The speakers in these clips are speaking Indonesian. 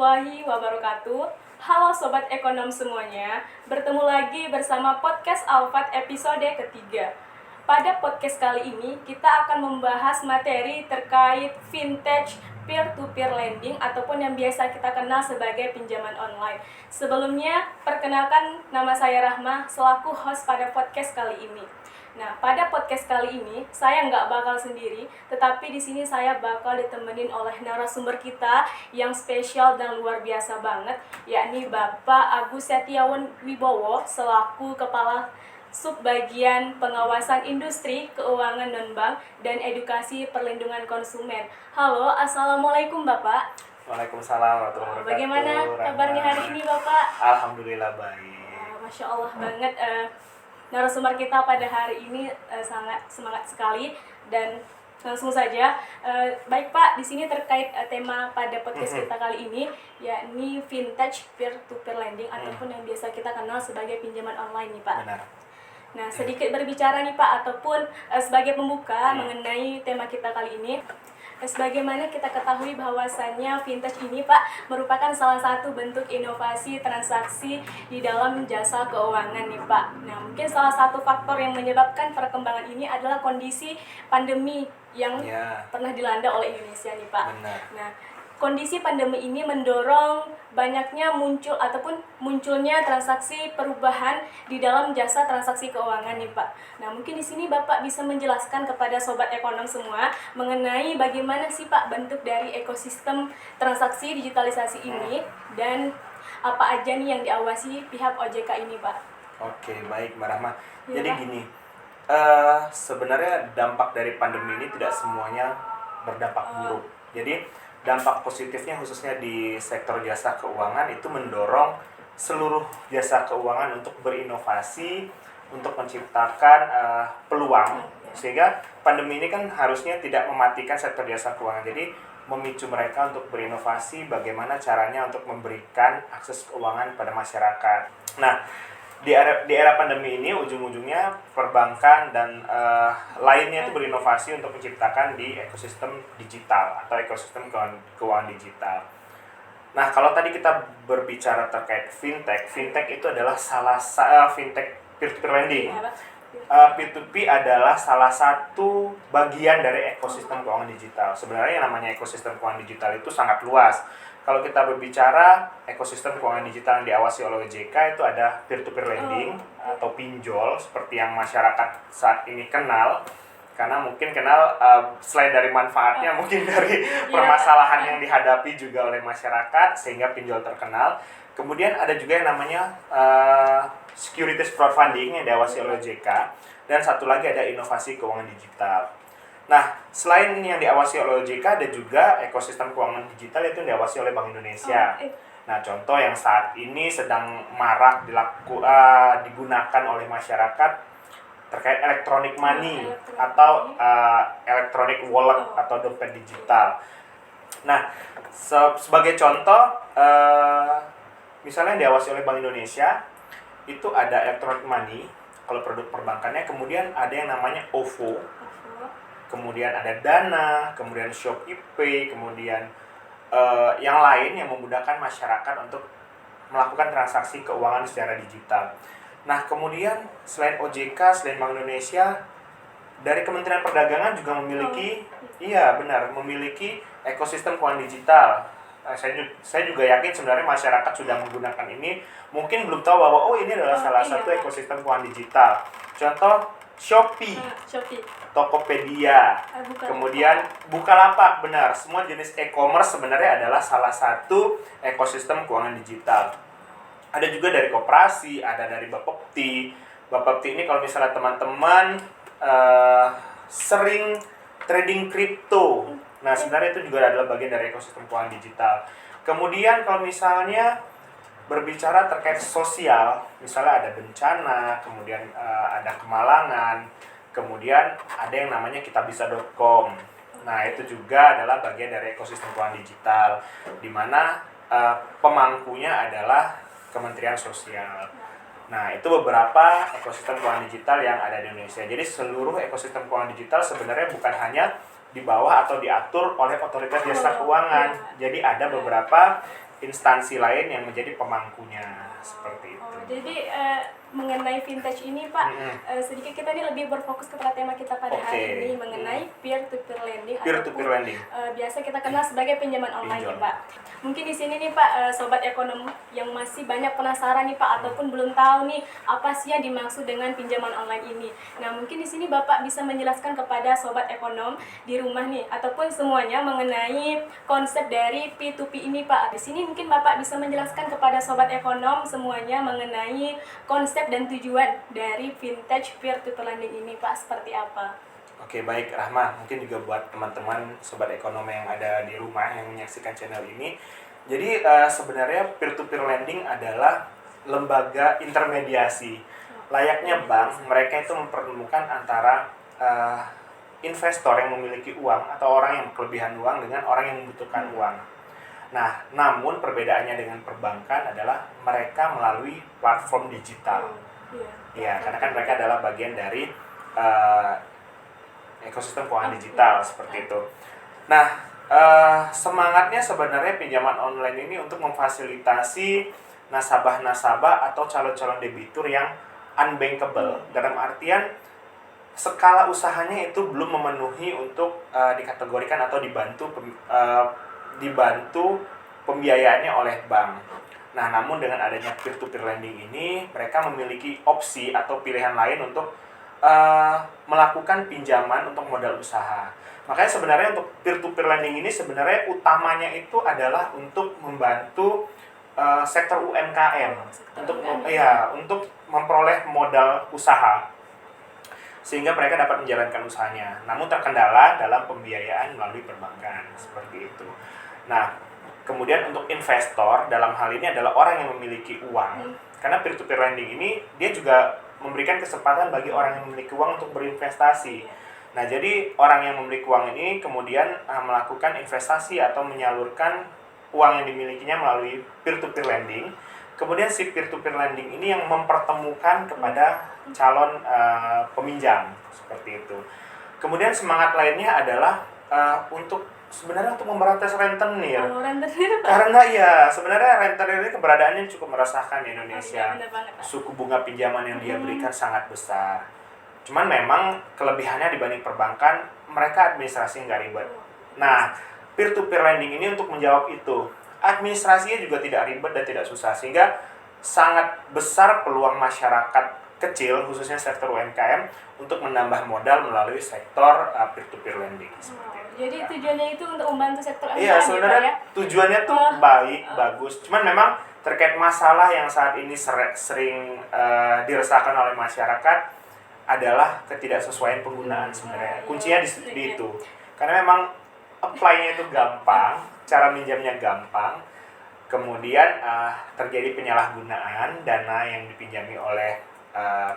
warahmatullahi wabarakatuh. Halo Sobat Ekonom semuanya, bertemu lagi bersama Podcast Alfat episode ketiga. Pada podcast kali ini, kita akan membahas materi terkait vintage peer-to-peer lending ataupun yang biasa kita kenal sebagai pinjaman online. Sebelumnya, perkenalkan nama saya Rahma selaku host pada podcast kali ini. Nah, pada podcast kali ini saya nggak bakal sendiri, tetapi di sini saya bakal ditemenin oleh narasumber kita yang spesial dan luar biasa banget, yakni Bapak Agus Setiawan Wibowo selaku Kepala Subbagian Pengawasan Industri Keuangan Non-Bank dan Edukasi Perlindungan Konsumen. Halo, Assalamualaikum Bapak. Waalaikumsalam warahmatullahi wabarakatuh. Bagaimana kabarnya hari ini Bapak? Alhamdulillah baik. Masya Allah banget. Narasumber kita pada hari ini sangat semangat sekali dan langsung saja. Baik Pak, di sini terkait tema pada podcast kita kali ini, yakni vintage peer-to-peer lending ataupun yang biasa kita kenal sebagai pinjaman online nih Pak. Benar. Nah, sedikit berbicara nih Pak, ataupun sebagai pembuka mengenai tema kita kali ini. Sebagaimana kita ketahui bahwasannya vintage ini Pak merupakan salah satu bentuk inovasi transaksi di dalam jasa keuangan nih Pak. Nah, mungkin salah satu faktor yang menyebabkan perkembangan ini adalah kondisi pandemi yang pernah dilanda oleh Indonesia nih Pak. Benar. Nah, kondisi pandemi ini mendorong banyaknya munculnya transaksi perubahan di dalam jasa transaksi keuangan nih Pak. Nah, mungkin di sini Bapak bisa menjelaskan kepada sobat ekonom semua mengenai bagaimana sih Pak bentuk dari ekosistem transaksi digitalisasi ini dan apa aja nih yang diawasi pihak OJK ini Pak. Oke, baik Mbak Rahma. Ya, Jadi Pak. gini, sebenarnya dampak dari pandemi ini tidak semuanya berdampak buruk. Jadi dampak positifnya khususnya di sektor jasa keuangan itu mendorong seluruh jasa keuangan untuk berinovasi, untuk menciptakan peluang, sehingga pandemi ini kan harusnya tidak mematikan sektor jasa keuangan. Jadi memicu mereka untuk berinovasi bagaimana caranya untuk memberikan akses keuangan pada masyarakat. Nah, di era pandemi ini ujung-ujungnya perbankan dan lainnya itu berinovasi untuk menciptakan di ekosistem digital atau ekosistem keuangan digital. Nah, kalau tadi kita berbicara terkait fintech itu adalah fintech peer-to-peer lending. P2P adalah salah satu bagian dari ekosistem keuangan digital. Sebenarnya yang namanya ekosistem keuangan digital itu sangat luas. Kalau kita berbicara ekosistem keuangan digital yang diawasi oleh OJK itu ada peer-to-peer lending atau pinjol seperti yang masyarakat saat ini kenal. Karena mungkin kenal selain dari manfaatnya mungkin dari permasalahan yang dihadapi juga oleh masyarakat sehingga pinjol terkenal. Kemudian ada juga yang namanya securities crowdfunding yang diawasi oleh OJK, dan satu lagi ada inovasi keuangan digital. Nah, selain yang diawasi oleh OJK ada juga ekosistem keuangan digital itu yang diawasi oleh Bank Indonesia. Nah, contoh yang saat ini sedang marak digunakan oleh masyarakat terkait electronic money atau electronic wallet atau dompet digital. Nah, sebagai contoh, misalnya yang diawasi oleh Bank Indonesia itu ada electronic money kalau produk perbankannya, kemudian ada yang namanya OVO, kemudian ada Dana, kemudian Shopee, kemudian yang lain yang memudahkan masyarakat untuk melakukan transaksi keuangan secara digital. Nah, kemudian selain OJK, selain Bank Indonesia, dari Kementerian Perdagangan juga memiliki, memiliki ekosistem keuangan digital. Saya juga yakin sebenarnya masyarakat sudah menggunakan ini, mungkin belum tahu bahwa ini adalah salah satu ekosistem keuangan digital. Contoh Shopee, Tokopedia, kemudian Bukalapak, benar. Semua jenis e-commerce sebenarnya adalah salah satu ekosistem keuangan digital. Ada juga dari koperasi, ada dari Bapepti. Bapepti ini kalau misalnya teman-teman sering trading kripto, nah sebenarnya itu juga adalah bagian dari ekosistem keuangan digital. Kemudian kalau misalnya berbicara terkait sosial, misalnya ada bencana, kemudian ada kemalangan, kemudian ada yang namanya kitabisa.com. Nah, itu juga adalah bagian dari ekosistem keuangan digital, di mana pemangkunya adalah Kementerian Sosial. Nah, itu beberapa ekosistem keuangan digital yang ada di Indonesia. Jadi seluruh ekosistem keuangan digital sebenarnya bukan hanya di bawah atau diatur oleh otoritas jasa keuangan. Jadi ada beberapa instansi lain yang menjadi pemangkunya seperti itu. Jadi mengenai vintage ini Pak, sedikit kita ini lebih berfokus kepada tema kita pada hari ini mengenai peer-to-peer lending Peer-to-peer lending. Biasa kita kenal sebagai pinjaman online ya Pak. Mungkin di sini nih Pak, sobat ekonom yang masih banyak penasaran nih Pak ataupun belum tahu nih apa sih yang dimaksud dengan pinjaman online ini. Nah mungkin di sini Bapak bisa menjelaskan kepada sobat ekonom di rumah nih ataupun semuanya mengenai konsep dari P2P ini Pak. Di sini mungkin Bapak bisa menjelaskan kepada sobat ekonom semuanya mengenai konsep dan tujuan dari vintage peer-to-peer lending ini Pak seperti apa? Oke, baik Rahma, mungkin juga buat teman-teman sobat ekonomi yang ada di rumah yang menyaksikan channel ini. Jadi sebenarnya peer-to-peer lending adalah lembaga intermediasi. Layaknya bank, mereka itu mempertemukan antara investor yang memiliki uang atau orang yang kelebihan uang dengan orang yang membutuhkan uang. Nah, namun perbedaannya dengan perbankan adalah mereka melalui platform digital. Ya, karena kan mereka adalah bagian dari ekosistem keuangan digital seperti itu. Nah, semangatnya sebenarnya pinjaman online ini untuk memfasilitasi nasabah-nasabah atau calon-calon debitur yang unbankable, dalam artian skala usahanya itu belum memenuhi untuk dikategorikan atau dibantu pembiayaannya oleh bank. Nah, namun dengan adanya peer-to-peer lending ini, mereka memiliki opsi atau pilihan lain untuk melakukan pinjaman untuk modal usaha. Makanya sebenarnya untuk peer-to-peer lending ini sebenarnya utamanya itu adalah untuk membantu sektor UMKM untuk memperoleh modal usaha sehingga mereka dapat menjalankan usahanya. Namun terkendala dalam pembiayaan melalui perbankan seperti itu. Nah, kemudian untuk investor dalam hal ini adalah orang yang memiliki uang. Karena peer-to-peer lending ini dia juga memberikan kesempatan bagi orang yang memiliki uang untuk berinvestasi. Nah, jadi orang yang memiliki uang ini kemudian melakukan investasi atau menyalurkan uang yang dimilikinya melalui peer-to-peer lending. Kemudian si peer-to-peer lending ini yang mempertemukan kepada calon peminjam seperti itu. Kemudian semangat lainnya adalah untuk memberantas rentenir. Karena ya sebenarnya rentenir ini keberadaannya cukup meresahkan di Indonesia. Suku bunga pinjaman yang dia berikan sangat besar. Cuman memang kelebihannya dibanding perbankan, mereka administrasi nggak ribet. Nah, peer-to-peer lending ini untuk menjawab itu. Administrasinya juga tidak ribet dan tidak susah, sehingga sangat besar peluang masyarakat kecil, khususnya sektor UMKM, untuk menambah modal melalui sektor peer-to-peer lending. Jadi tujuannya itu untuk membantu sektor UMKM. Iya, sebenarnya tujuannya tuh baik, bagus. Cuman memang terkait masalah yang saat ini sering diresahkan oleh masyarakat adalah ketidaksesuaian penggunaan sebenarnya. Kuncinya di itu. Karena memang apply-nya itu gampang, cara minjamnya gampang. Kemudian terjadi penyalahgunaan dana yang dipinjami oleh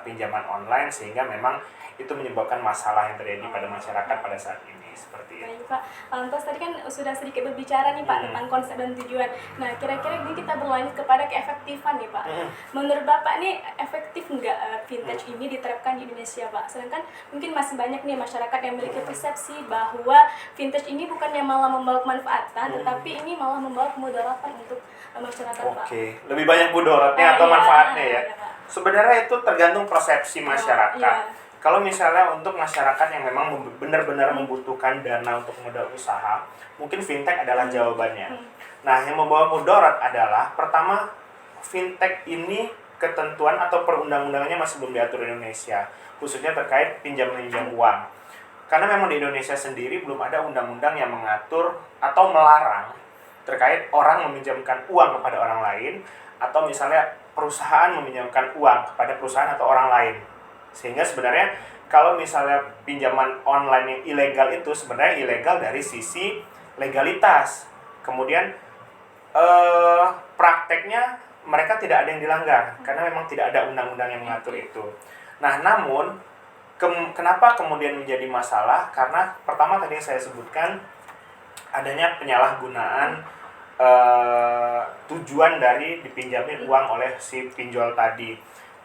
pinjaman online sehingga memang itu menyebabkan masalah yang terjadi pada masyarakat pada saat ini seperti itu. Baik Pak, lantas tadi kan sudah sedikit berbicara nih Pak tentang konsep dan tujuan. Nah kira-kira ini kita berlanjut kepada keefektifan nih Pak. Menurut Bapak nih efektif nggak vintage ini diterapkan di Indonesia Pak? Sedangkan mungkin masih banyak nih masyarakat yang memiliki persepsi bahwa vintage ini bukannya malah membawa kemanfaatan, tetapi ini malah membawa kemudaratan untuk masyarakat Pak. Oke, lebih banyak mudaratnya atau manfaatnya ya? Sebenarnya itu tergantung persepsi masyarakat. Kalau misalnya untuk masyarakat yang memang benar-benar membutuhkan dana untuk modal usaha, mungkin fintech adalah jawabannya. Nah, yang membawa mudarat adalah pertama, fintech ini ketentuan atau perundang-undangannya masih belum diatur di Indonesia, khususnya terkait pinjam-pinjam uang. Karena memang di Indonesia sendiri belum ada undang-undang yang mengatur atau melarang terkait orang meminjamkan uang kepada orang lain, atau misalnya perusahaan meminjamkan uang kepada perusahaan atau orang lain. Sehingga sebenarnya kalau misalnya pinjaman online yang ilegal itu sebenarnya ilegal dari sisi legalitas. Kemudian prakteknya mereka tidak ada yang dilanggar karena memang tidak ada undang-undang yang mengatur itu. Nah, namun kenapa kemudian menjadi masalah? Karena pertama tadi yang saya sebutkan adanya penyalahgunaan tujuan dari dipinjamin uang oleh si pinjol tadi.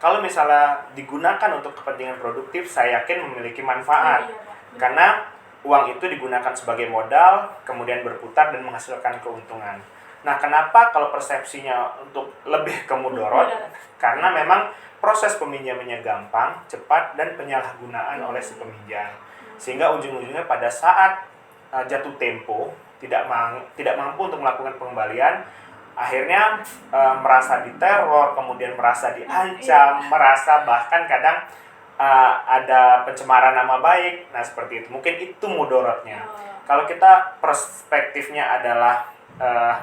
Kalau misalnya digunakan untuk kepentingan produktif, saya yakin memiliki manfaat. Karena uang itu digunakan sebagai modal, kemudian berputar dan menghasilkan keuntungan. Nah, kenapa kalau persepsinya untuk lebih ke mudorot? Karena memang proses peminjamannya gampang, cepat, dan penyalahgunaan oleh si peminjam. Sehingga ujung-ujungnya pada saat jatuh tempo, tidak mampu untuk melakukan pengembalian, akhirnya merasa diteror, kemudian merasa diancam, merasa bahkan kadang ada pencemaran nama baik. Nah, seperti itu. Mungkin itu mudorotnya. Kalau kita perspektifnya adalah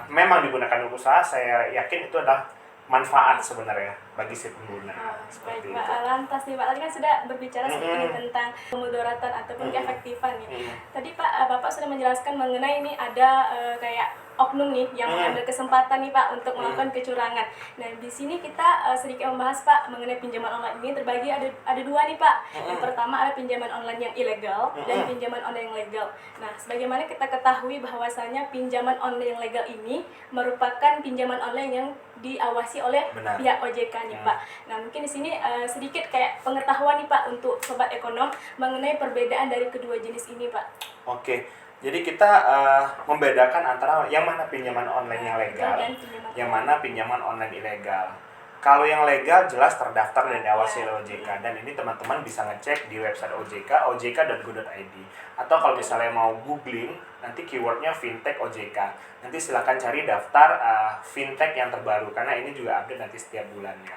memang digunakan untuk usaha, saya yakin itu adalah manfaat sebenarnya bagi si pengguna. Baik, Pak. Lantas nih Pak, tadi kan sudah berbicara sedikit tentang pemudoratan ataupun keefektifan nih. Tadi Pak, Bapak sudah menjelaskan mengenai ini ada kayak oknum nih yang mengambil kesempatan nih Pak untuk melakukan kecurangan. Nah, di sini kita sedikit membahas Pak mengenai pinjaman online ini terbagi ada dua nih Pak. Yang pertama ada pinjaman online yang ilegal dan pinjaman online yang legal. Nah, sebagaimana kita ketahui bahwasanya pinjaman online yang legal ini merupakan pinjaman online yang diawasi oleh pihak OJK nih Pak. Nah, mungkin di sini sedikit kayak pengetahuan nih Pak untuk sobat ekonom mengenai perbedaan dari kedua jenis ini Pak. Oke. Jadi kita membedakan antara yang mana pinjaman online yang legal, yang mana pinjaman online ilegal. Kalau yang legal jelas terdaftar dan diawasi oleh OJK, dan ini teman-teman bisa ngecek di website OJK, ojk.go.id. Atau kalau misalnya mau googling, nanti keywordnya fintech OJK. Nanti silakan cari daftar fintech yang terbaru, karena ini juga update nanti setiap bulannya.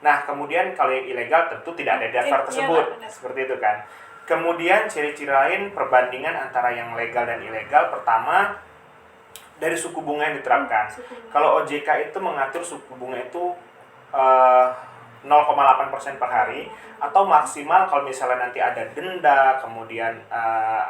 Nah, kemudian kalau yang ilegal tentu tidak ada daftar tersebut, seperti itu kan. Kemudian ciri-ciri lain perbandingan antara yang legal dan ilegal, pertama dari suku bunga yang diterapkan. Kalau OJK itu mengatur suku bunga itu 0,8% per hari, atau maksimal kalau misalnya nanti ada denda, kemudian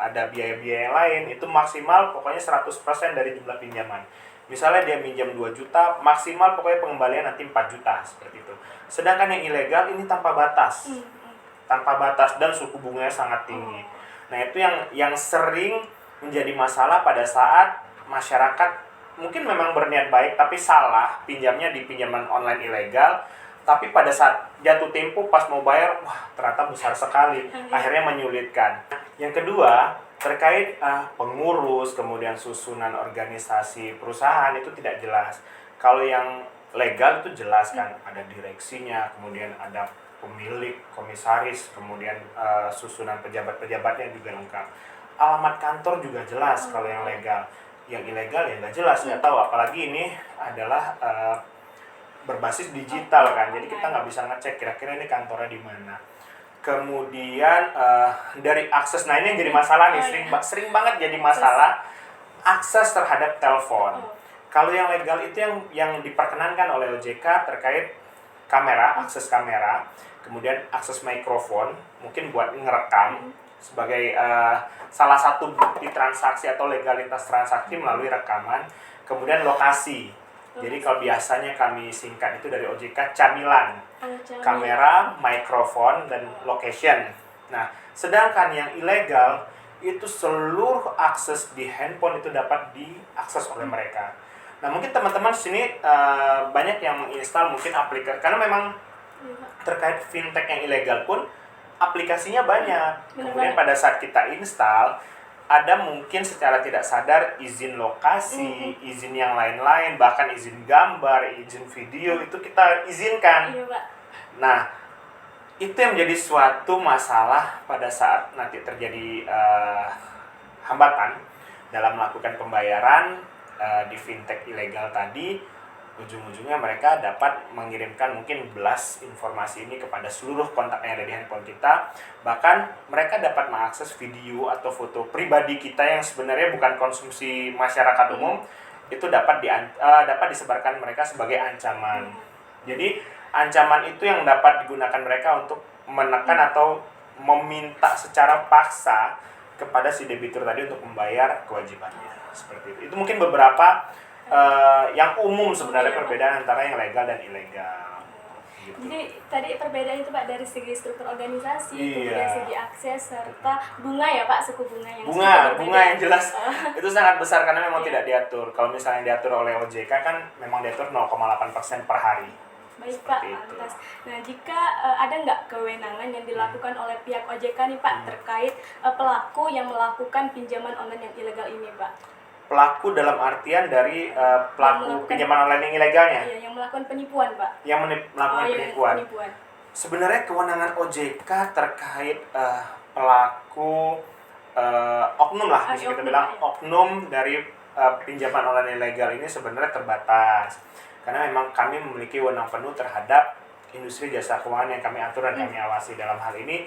ada biaya-biaya yang lain, itu maksimal pokoknya 100% dari jumlah pinjaman. Misalnya dia minjam 2 juta, maksimal pokoknya pengembalian nanti 4 juta, seperti itu. Sedangkan yang ilegal ini tanpa batas. Tanpa batas dan suku bunganya sangat tinggi. Nah, itu yang sering menjadi masalah pada saat masyarakat mungkin memang berniat baik tapi salah pinjamnya di pinjaman online ilegal, tapi pada saat jatuh tempo pas mau bayar, wah ternyata besar sekali, akhirnya menyulitkan. Yang kedua, terkait pengurus, kemudian susunan organisasi perusahaan itu tidak jelas. Kalau yang legal itu jelas kan, ada direksinya, kemudian ada pemilik, komisaris, kemudian susunan pejabat-pejabatnya juga lengkap. Alamat kantor juga jelas kalau yang legal. Yang ilegal ya nggak jelas, nggak tahu. Apalagi ini adalah berbasis digital kan, jadi kita nggak bisa ngecek kira-kira ini kantornya di mana. Kemudian dari akses, nah ini yang jadi masalah nih, sering banget jadi masalah akses terhadap telepon. Kalau yang legal itu yang diperkenankan oleh OJK terkait kamera, akses kamera, kemudian akses mikrofon, mungkin buat ngerekam sebagai salah satu bukti transaksi atau legalitas transaksi melalui rekaman. Kemudian lokasi. Jadi kalau biasanya kami singkat itu dari OJK camilan. Kamera, mikrofon, dan location. Nah, sedangkan yang ilegal itu seluruh akses di handphone itu dapat diakses oleh mereka. Nah, mungkin teman-teman di sini banyak yang menginstal mungkin aplikasi, karena memang terkait fintech yang ilegal pun aplikasinya banyak. Kemudian pada saat kita install, ada mungkin secara tidak sadar izin lokasi, izin yang lain-lain, bahkan izin gambar, izin video itu kita izinkan. Nah, itu yang menjadi suatu masalah pada saat nanti terjadi hambatan dalam melakukan pembayaran di fintech ilegal tadi. Ujung-ujungnya mereka dapat mengirimkan mungkin belas informasi ini kepada seluruh kontak yang ada di handphone kita. Bahkan mereka dapat mengakses video atau foto pribadi kita yang sebenarnya bukan konsumsi masyarakat umum, itu dapat disebarkan mereka sebagai ancaman. Jadi ancaman itu yang dapat digunakan mereka untuk menekan atau meminta secara paksa kepada si debitur tadi untuk membayar kewajibannya. Seperti itu. Itu mungkin beberapa yang umum sebenarnya perbedaan antara yang legal dan ilegal. Gitu. Jadi tadi perbedaan itu Pak dari segi struktur organisasi, kemudian segi akses serta bunga ya Pak, suku bunga yang bunga yang jelas itu sangat besar karena memang tidak diatur. Kalau misalnya diatur oleh OJK kan memang diatur 0,8% per hari. Baik Pak, lantas. Nah, jika ada nggak kewenangan yang dilakukan oleh pihak OJK nih Pak terkait pelaku yang melakukan pinjaman online yang ilegal ini Pak? Pelaku dalam artian dari pelaku melakukan- pinjaman online yang ilegalnya, Iya, yang melakukan penipuan, Pak. yang melakukan yang penipuan. Sebenarnya kewenangan OJK terkait pelaku oknum lah, bisa kita oknum, bilang ya. oknum dari pinjaman online ilegal ini sebenarnya terbatas. Karena memang kami memiliki wewenang penuh terhadap industri jasa keuangan yang kami atur dan kami awasi. Dalam hal ini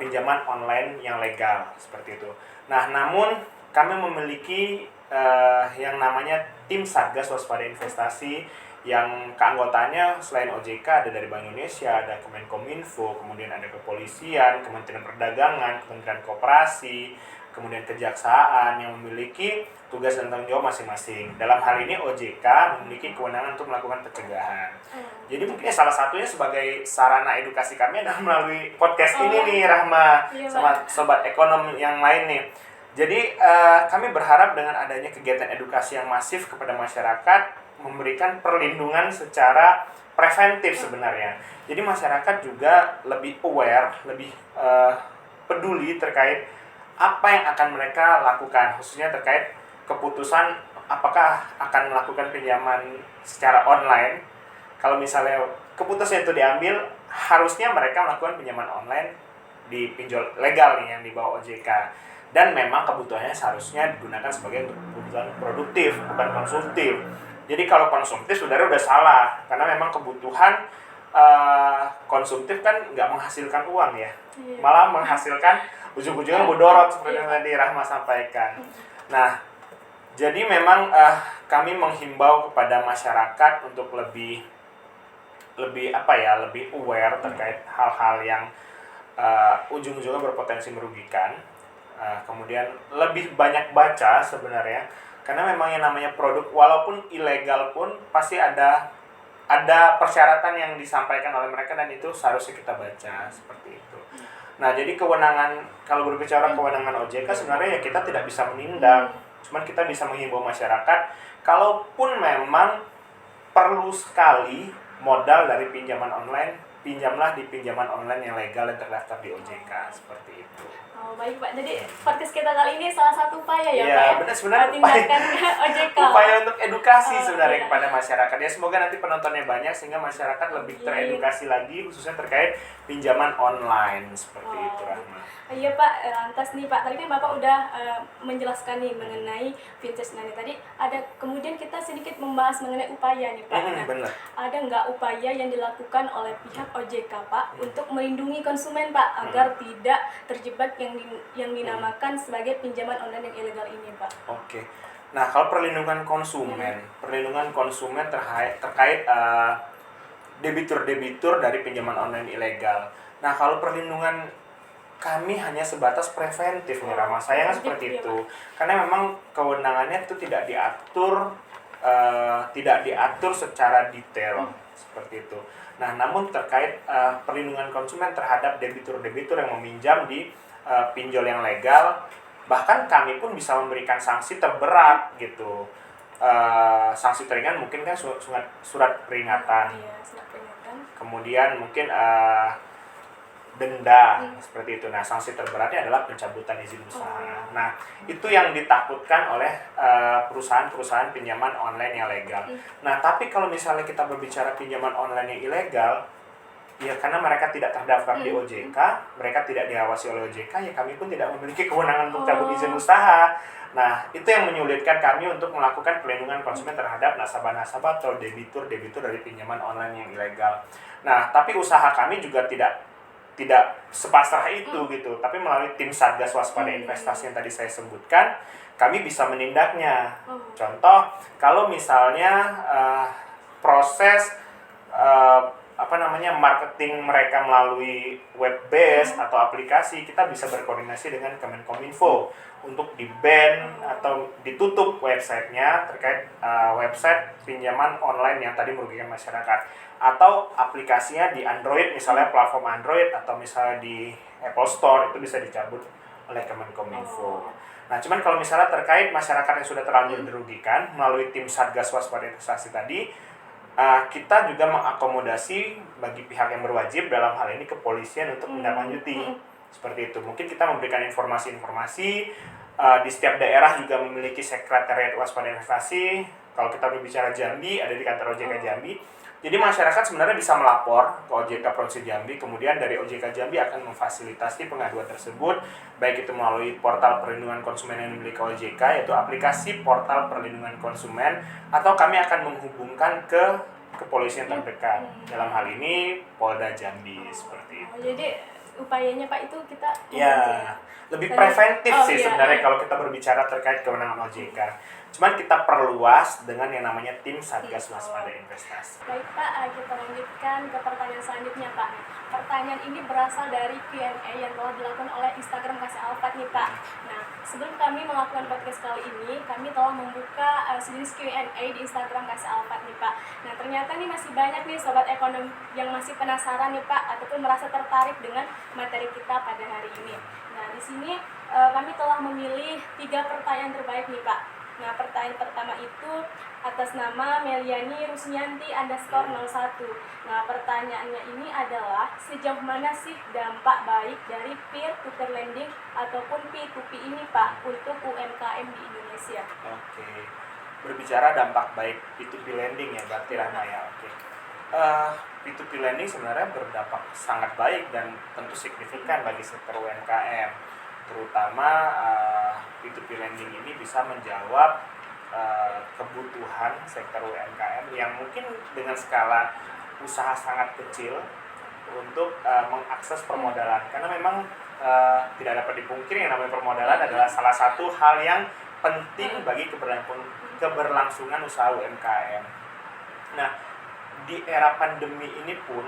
pinjaman online yang legal, seperti itu. Nah, namun kami memiliki yang namanya tim Satgas Waspada Investasi yang keanggotanya selain OJK ada dari Bank Indonesia, ada Kemenkominfo, kemudian ada Kepolisian, Kementerian Perdagangan, Kementerian Koperasi, kemudian Kejaksaan yang memiliki tugas dan tanggung jawab masing-masing. Dalam hal ini OJK memiliki kewenangan untuk melakukan pencegahan. Jadi mungkin salah satunya sebagai sarana edukasi kami adalah melalui podcast ini nih, Rahma, Iya, sama Pak. sobat ekonom yang lain nih. Jadi kami berharap dengan adanya kegiatan edukasi yang masif kepada masyarakat memberikan perlindungan secara preventif sebenarnya. Jadi masyarakat juga lebih aware, lebih peduli terkait apa yang akan mereka lakukan, khususnya terkait keputusan apakah akan melakukan pinjaman secara online. Kalau misalnya keputusan itu diambil, harusnya mereka melakukan pinjaman online di pinjol legal nih yang dibawa OJK. Dan memang kebutuhannya seharusnya digunakan sebagai kebutuhan produktif, bukan konsumtif. Jadi kalau konsumtif sebenarnya udah salah, karena memang kebutuhan konsumtif kan nggak menghasilkan uang ya, malah menghasilkan ujung-ujungnya mudorot seperti yang tadi Rahma sampaikan. Nah, jadi memang kami menghimbau kepada masyarakat untuk lebih aware terkait hal-hal yang ujung-ujungnya berpotensi merugikan. Kemudian lebih banyak baca sebenarnya, karena memang yang namanya produk walaupun ilegal pun pasti ada persyaratan yang disampaikan oleh mereka dan itu seharusnya kita baca seperti itu. Nah, jadi kewenangan, kalau berbicara kewenangan OJK sebenarnya ya kita tidak bisa menindak, cuman kita bisa menghimbau masyarakat kalaupun memang perlu sekali modal dari pinjaman online, pinjamlah di pinjaman online yang legal dan terdaftar di OJK, seperti itu. Oh, baik, Pak. Jadi podcast kita kali ini salah satu upaya ya, Pak. Iya, benar, sebenarnya tindakan OJK. upaya untuk edukasi sebenarnya iya. kepada masyarakat. Ya, semoga nanti penontonnya banyak sehingga masyarakat lebih teredukasi lagi, khususnya terkait pinjaman online seperti itu, Rahma. Iya, Pak. Lantas nih, Pak, tadi kan Bapak udah menjelaskan nih mengenai vintage nanti. Tadi ada kemudian kita sedikit membahas mengenai upaya nih, Pak. Benar. Ada nggak upaya yang dilakukan oleh pihak OJK, Pak, untuk melindungi konsumen, Pak, agar tidak terjebak yang dinamakan sebagai pinjaman online yang ilegal ini, Pak? Oke. Nah, kalau perlindungan konsumen terkait debitur dari pinjaman online ilegal. Nah, kalau perlindungan kami hanya sebatas preventif nih, Rama. Sayangnya seperti itu. Karena memang kewenangannya itu tidak diatur secara detail seperti itu. Nah, namun terkait perlindungan konsumen terhadap debitur-debitur yang meminjam di pinjol yang legal, bahkan kami pun bisa memberikan sanksi terberat gitu. Sanksi teringan mungkin kan surat peringatan. Iya, surat peringatan. Kemudian mungkin denda seperti itu. Nah, sanksi terberatnya adalah pencabutan izin usaha. Nah, itu yang ditakutkan oleh perusahaan-perusahaan pinjaman online yang legal. Nah, tapi kalau misalnya kita berbicara pinjaman online yang ilegal, ya karena mereka tidak terdaftar di OJK, mereka tidak diawasi oleh OJK, ya kami pun tidak memiliki kewenangan untuk cabut izin usaha. Nah, itu yang menyulitkan kami untuk melakukan perlindungan konsumen terhadap nasabah-nasabah atau debitur-debitur dari pinjaman online yang ilegal. Nah, tapi usaha kami juga tidak sepasrah itu gitu, tapi melalui tim Satgas Waspada Investasi yang tadi saya sebutkan, kami bisa menindaknya. Contoh, kalau misalnya proses marketing mereka melalui web based atau aplikasi, kita bisa berkoordinasi dengan Kemenkominfo untuk di-ban atau ditutup websitenya terkait website pinjaman online yang tadi merugikan masyarakat. Atau aplikasinya di Android, misalnya platform Android atau misalnya di Apple Store, itu bisa dicabut oleh Kemenkominfo. Nah, cuman kalau misalnya terkait masyarakat yang sudah terlanjur dirugikan melalui tim Satgas Waspada Investasi tadi, kita juga mengakomodasi bagi pihak yang berwajib, dalam hal ini kepolisian, untuk menindaklanjuti seperti itu. Mungkin kita memberikan informasi-informasi Di setiap daerah juga memiliki sekretariat waspada investasi. Kalau kita berbicara Jambi, ada di kantor OJK Jambi. Jadi masyarakat sebenarnya bisa melapor ke OJK Provinsi Jambi, kemudian dari OJK Jambi akan memfasilitasi pengaduan tersebut, baik itu melalui portal perlindungan konsumen yang dimiliki OJK, yaitu aplikasi portal perlindungan konsumen, atau kami akan menghubungkan ke kepolisian terdekat. Dalam hal ini Polda Jambi, seperti itu. Jadi upayanya Pak itu kita lebih preventif sih sebenarnya kalau kita berbicara terkait kewenangan OJK. Cuman kita perluas dengan yang namanya tim Satgas Waspada Investasi. Baik Pak, kita lanjutkan ke pertanyaan selanjutnya Pak. Pertanyaan ini berasal dari Q&A yang telah dilakukan oleh Instagram Kasih Alfat nih Pak. Nah, sebelum kami melakukan podcast kali ini, kami telah membuka sejenis Q&A di Instagram Kasih Alfat nih Pak. Nah, ternyata nih masih banyak nih sobat ekonom yang masih penasaran nih Pak, ataupun merasa tertarik dengan materi kita pada hari ini. Nah, di sini kami telah memilih 3 pertanyaan terbaik nih Pak. Nah, pertanyaan pertama itu atas nama Meliani Rusnyanti _01. Nah, pertanyaannya ini adalah sejauh mana sih dampak baik dari peer-to-peer lending ataupun P2P ini Pak untuk UMKM di Indonesia? Oke. Berbicara dampak baik P2P lending ya berarti Rahma ya. Oke. P2P lending sebenarnya berdampak sangat baik dan tentu signifikan bagi sektor UMKM. Terutama P2P lending ini bisa menjawab kebutuhan sektor UMKM yang mungkin dengan skala usaha sangat kecil untuk mengakses permodalan, karena memang tidak dapat dipungkiri yang namanya permodalan adalah salah satu hal yang penting bagi keberlangsungan usaha UMKM. Nah, di era pandemi ini pun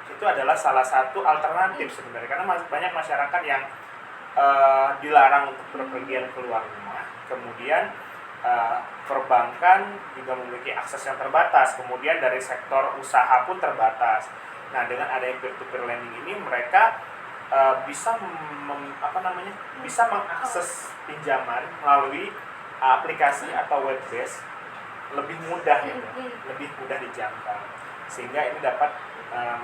itu adalah salah satu alternatif sebenarnya, karena banyak masyarakat yang dilarang untuk berpergian keluar rumah, kemudian perbankan juga memiliki akses yang terbatas, kemudian dari sektor usaha pun terbatas. Nah, dengan adanya peer-to-peer lending ini mereka bisa bisa mengakses pinjaman melalui aplikasi atau web base lebih mudah gitu, lebih mudah dijangkau, sehingga ini dapat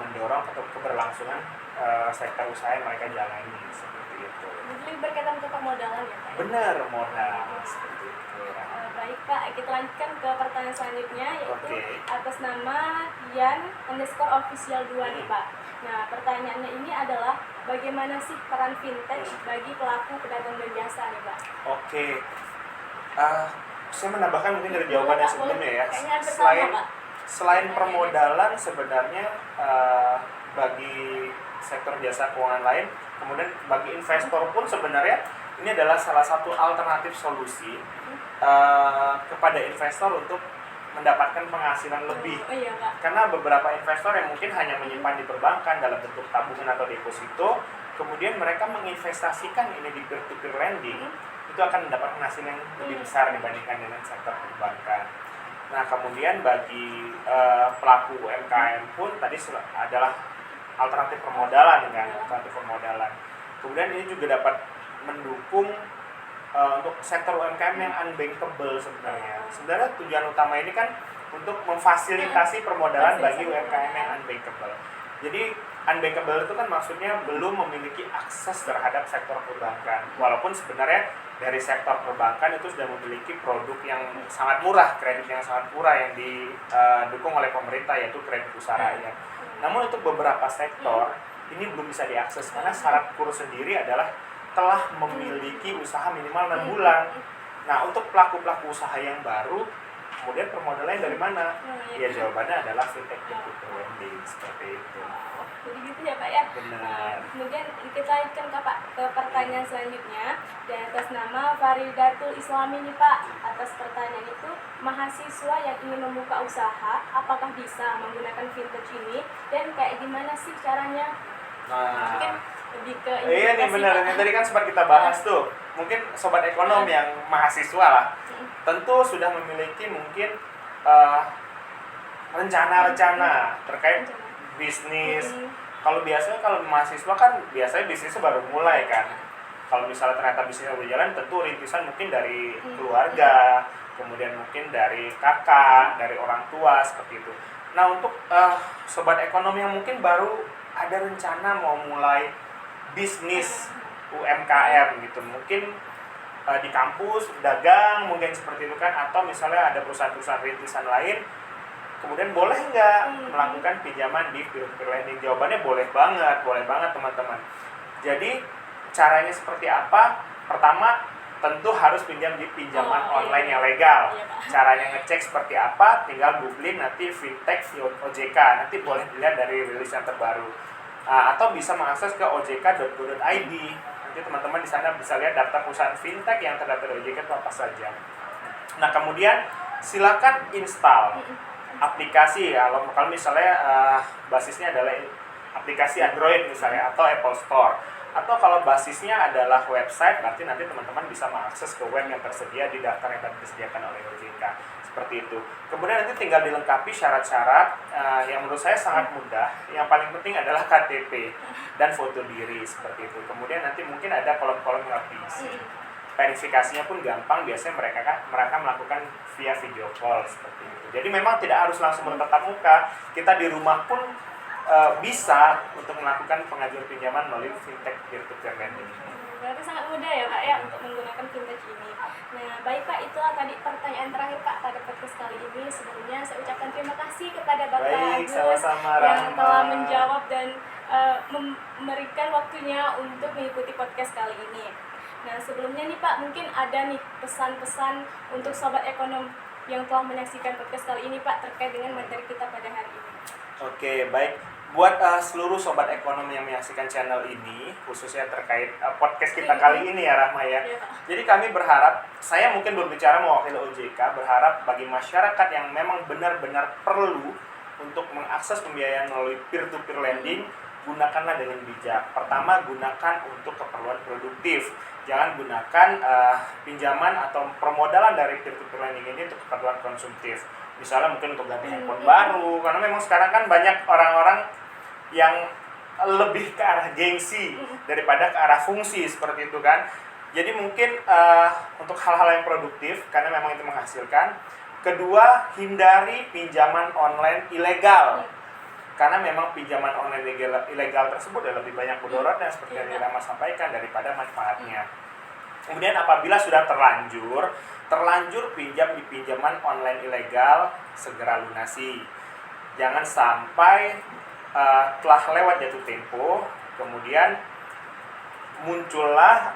mendorong atau keberlangsungan sektor usaha yang mereka jalani seperti itu. Jadi berkaitan ke permodalan ya Pak? Benar, modal seperti itu. Baik Pak, kita lanjutkan ke pertanyaan selanjutnya, yaitu atas nama Yan_official2 nih Pak. Nah, pertanyaannya ini adalah bagaimana sih peran fintech bagi pelaku pedagang dan jasa nih Pak? Oke. Saya menambahkan mungkin dari jawaban yang sebelumnya ya. Selain permodalan sebenarnya bagi sektor jasa keuangan lain, kemudian bagi investor pun sebenarnya ini adalah salah satu alternatif solusi kepada investor untuk mendapatkan penghasilan lebih. Karena beberapa investor yang mungkin hanya menyimpan di perbankan dalam bentuk tabungan atau deposito, kemudian mereka menginvestasikan ini di peer-to-peer lending, itu akan mendapat penghasilan yang lebih besar dibandingkan dengan sektor perbankan. Nah, kemudian bagi pelaku UMKM pun tadi adalah alternatif permodalan kan, alternatif permodalan. Kemudian ini juga dapat mendukung untuk sektor UMKM yang unbankable sebenarnya. Sebenarnya tujuan utama ini kan untuk memfasilitasi permodalan bagi UMKM yang unbankable. Jadi unbankable itu kan maksudnya belum memiliki akses terhadap sektor perbankan. Walaupun sebenarnya dari sektor perbankan itu sudah memiliki produk yang sangat murah, kredit yang sangat murah yang didukung oleh pemerintah, yaitu kredit usaha rakyat. Namun untuk beberapa sektor ini belum bisa diakses karena syarat KUR sendiri adalah telah memiliki usaha minimal 6 bulan. Nah, untuk pelaku-pelaku usaha yang baru, kemudian permodalannya dari mana? Ya, jawabannya adalah fintech peer-to-peer lending, seperti itu. Jadi gitu ya Pak ya. Benar. Kemudian kita lanjutkan ke pertanyaan selanjutnya, dan atas nama Faridatul Islami nih Pak. Atas pertanyaan itu, mahasiswa yang ingin membuka usaha, apakah bisa menggunakan fintech ini, dan kayak gimana sih caranya? Nah, mungkin lebih ke iya nih benar, ini tadi kan sempat kita bahas tuh. Mungkin sobat ekonom yang mahasiswa lah, tentu sudah memiliki mungkin rencana-rencana terkait bisnis. Kalau mahasiswa kan biasanya bisnisnya baru mulai kan. Kalau misalnya ternyata bisnisnya berjalan, tentu rintisan mungkin dari keluarga, kemudian mungkin dari kakak, dari orang tua, seperti itu. Nah, untuk sobat ekonomi yang mungkin baru ada rencana mau mulai bisnis UMKM gitu, mungkin di kampus dagang mungkin seperti itu kan, atau misalnya ada perusahaan-perusahaan rintisan lain, kemudian boleh nggak melakukan pinjaman di peer-to-peer lending? Jawabannya boleh banget teman-teman. Jadi caranya seperti apa? Pertama, tentu harus pinjam di pinjaman online yang legal. Caranya ngecek seperti apa? Tinggal googling nanti fintech OJK, nanti boleh dilihat dari rilis yang terbaru. Atau bisa mengakses ke ojk.go.id. Nanti teman-teman di sana bisa lihat daftar perusahaan fintech yang terdaftar di OJK itu apa saja. Nah, kemudian silakan install aplikasi. Kalau misalnya basisnya adalah aplikasi Android misalnya atau Apple Store, atau kalau basisnya adalah website, berarti nanti teman-teman bisa mengakses ke web yang tersedia di daftar yang tadi disediakan oleh OJK, seperti itu. Kemudian nanti tinggal dilengkapi syarat-syarat yang menurut saya sangat mudah. Yang paling penting adalah KTP dan foto diri, seperti itu. Kemudian nanti mungkin ada kolom-kolom yang harus diisi. Verifikasinya pun gampang, biasanya mereka melakukan via video call, seperti itu. Jadi memang tidak harus langsung bertatap muka, kita di rumah pun bisa untuk melakukan pengajuan pinjaman melalui fintech peer-to-peer lending. Berarti sangat mudah ya Pak ya untuk menggunakan fintech ini. Nah baik Pak, itulah tadi pertanyaan terakhir Pak pada podcast kali ini. Sebelumnya saya ucapkan terima kasih kepada Bapak Agus yang telah menjawab dan memberikan waktunya untuk mengikuti podcast kali ini. Nah sebelumnya nih Pak, mungkin ada nih pesan-pesan untuk Sobat Ekonom yang telah menyaksikan podcast kali ini Pak terkait dengan materi kita pada hari ini. Oke, baik. Buat seluruh Sobat Ekonom yang menyaksikan channel ini, khususnya terkait podcast kita kali ini ya Rahma ya. Jadi kami berharap, saya mungkin berbicara mewakili OJK, berharap bagi masyarakat yang memang benar-benar perlu untuk mengakses pembiayaan melalui peer-to-peer lending, gunakanlah dengan bijak. Pertama, gunakan untuk keperluan produktif. Jangan gunakan pinjaman atau permodalan dari peer-to-peer lending ini untuk keperluan konsumtif. Misalnya mungkin untuk ganti handphone baru, karena memang sekarang kan banyak orang-orang yang lebih ke arah gengsi daripada ke arah fungsi, seperti itu kan. Jadi mungkin untuk hal-hal yang produktif, karena memang itu menghasilkan. Kedua, hindari pinjaman online ilegal, karena memang pinjaman online ilegal tersebut lebih banyak mudaratnya seperti yang Rama sampaikan daripada manfaatnya. Kemudian apabila sudah terlanjur pinjam di pinjaman online ilegal, segera lunasi. Jangan sampai telah lewat jatuh tempo, kemudian muncullah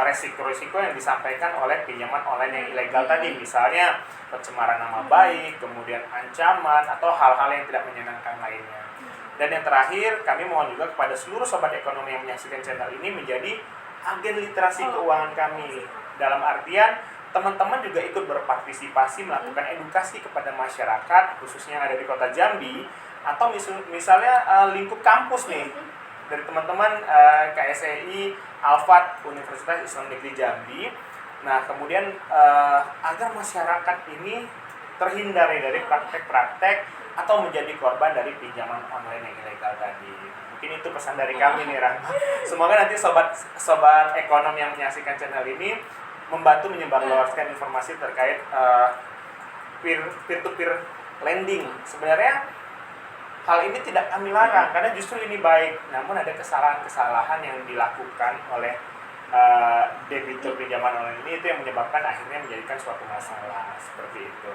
resiko-resiko yang disampaikan oleh pinjaman online yang ilegal tadi. Misalnya pencemaran nama baik, kemudian ancaman, atau hal-hal yang tidak menyenangkan lainnya. Dan yang terakhir, kami mohon juga kepada seluruh Sobat Ekonomi yang menyaksikan channel ini menjadi agen literasi keuangan kami. Dalam artian, teman-teman juga ikut berpartisipasi melakukan edukasi kepada masyarakat, khususnya yang ada di Kota Jambi, atau misalnya lingkup kampus nih, dari teman-teman KSEI, Alfat, Universitas Islam Negeri Jambi. Nah, kemudian agar masyarakat ini terhindar dari praktek-praktek atau menjadi korban dari pinjaman online yang ilegal tadi. Mungkin itu pesan dari kami nih Rahma. Semoga nanti sobat ekonom yang menyaksikan channel ini membantu menyebarluaskan informasi terkait peer-to-peer lending. Sebenarnya hal ini tidak kami larang karena justru ini baik. Namun ada kesalahan-kesalahan yang dilakukan oleh debitur pinjaman online ini, itu yang menyebabkan akhirnya menjadikan suatu masalah seperti itu.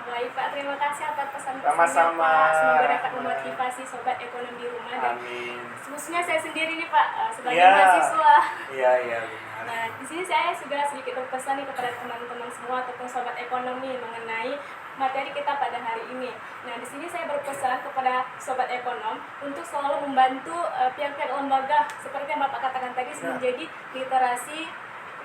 Baik Pak, terima kasih atas pesan-pesannya Sama-sama. Pak. Semoga dapat memotivasi sobat ekonomi di rumah. Amin. Khususnya saya sendiri nih Pak, sebagai Iya. mahasiswa. Iya benar. Nah, di sini saya juga sedikit berpesan nih kepada teman-teman semua ataupun sobat ekonomi mengenai materi kita pada hari ini. Nah, di sini saya berpesan kepada sobat ekonom untuk selalu membantu pihak-pihak lembaga seperti yang Bapak katakan tadi menjadi literasi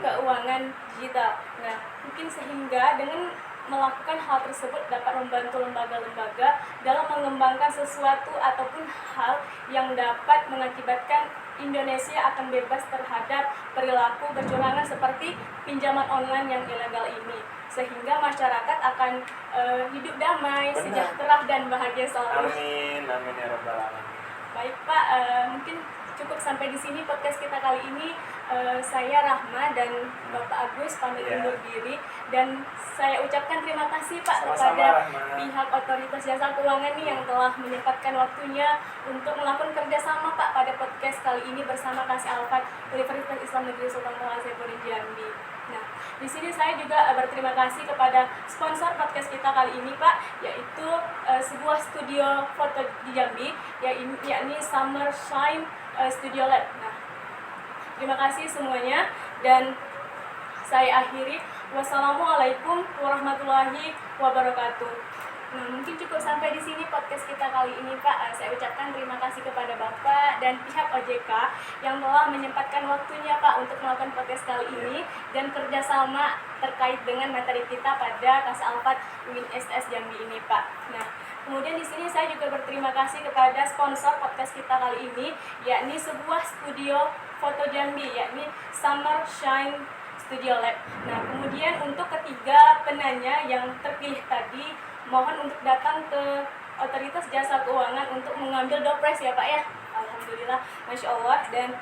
keuangan digital. Nah, mungkin sehingga dengan melakukan hal tersebut dapat membantu lembaga-lembaga dalam mengembangkan sesuatu ataupun hal yang dapat mengakibatkan Indonesia akan bebas terhadap perilaku kecurangan seperti pinjaman online yang ilegal ini, sehingga masyarakat akan hidup damai, sejahtera dan bahagia selalu. Amin ya rabbal alamin. Baik Pak, mungkin cukup sampai di sini podcast kita kali ini. Saya Rahma dan Bapak Agus pamit undur diri, dan saya ucapkan terima kasih Pak kepada pihak otoritas jasa keuangan nih yang telah menyempatkan waktunya untuk melakukan kerjasama Pak pada podcast kali ini bersama Kasih Alfat Universitas Islam Negeri Sultan Toha Saifuddin Jambi. Nah, Di sini saya juga berterima kasih kepada sponsor podcast kita kali ini, Pak, yaitu sebuah studio foto di Jambi, yakni Summer Shine Studio Lab. Nah, terima kasih semuanya dan saya akhiri. Wassalamualaikum warahmatullahi wabarakatuh. Nah, mungkin cukup sampai di sini podcast kita kali ini, Pak. Saya ucapkan terima kasih kepada Bapak dan pihak OJK yang telah menyempatkan waktunya, Pak, untuk melakukan podcast kali ini dan kerjasama terkait dengan materi kita pada kelas Alfat UIN SS Jambi ini, Pak. Nah, kemudian di sini saya juga berterima kasih kepada sponsor podcast kita kali ini, yakni sebuah studio foto Jambi, yakni Summer Shine Studio Lab. Nah, kemudian untuk ketiga penanya yang terpilih tadi, mohon untuk datang ke Otoritas Jasa Keuangan untuk mengambil dopres ya, Pak ya. Alhamdulillah, Masya Allah. Dan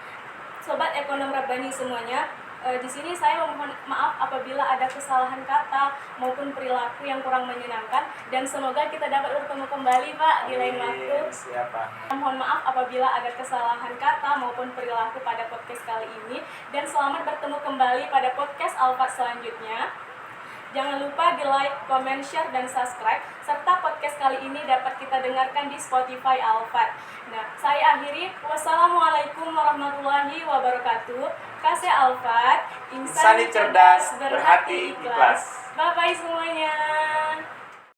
Sobat Ekonom Rabbani semuanya, di sini saya memohon maaf apabila ada kesalahan kata maupun perilaku yang kurang menyenangkan, dan semoga kita dapat bertemu kembali, Pak, di lain waktu. Siapa? Mohon maaf apabila ada kesalahan kata maupun perilaku pada podcast kali ini, dan selamat bertemu kembali pada podcast Alfat selanjutnya. Jangan lupa di like, comment, share, dan subscribe, serta podcast kali ini dapat kita dengarkan di Spotify Alfat. Nah, saya akhiri. Wassalamualaikum warahmatullahi wabarakatuh. Kasih Alfat, insani cerdas, berhati ikhlas. Bye-bye semuanya.